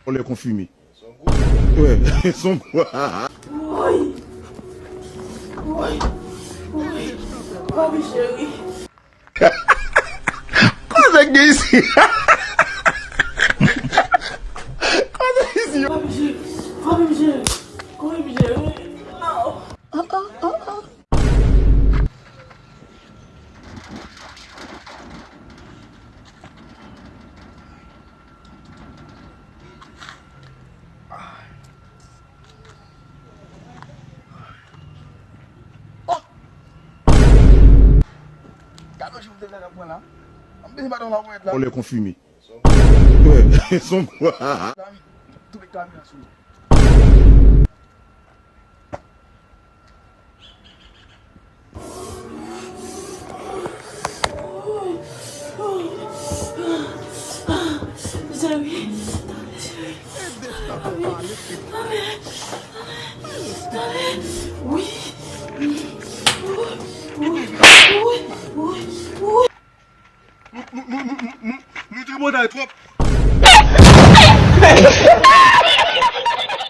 On les confirme. Ouais, ils sont quoi? Oui. Oui. Oui. Oh, mes chéris. Cosa que é isso? Cosa que é isso? Oh, mes chéris. Oh, mes chéris. Oh, mes chéris. Oh. On les confirme. Ouais, ils sont quoi? Chérie. Oui. Oui. Nous, tout le monde a trop.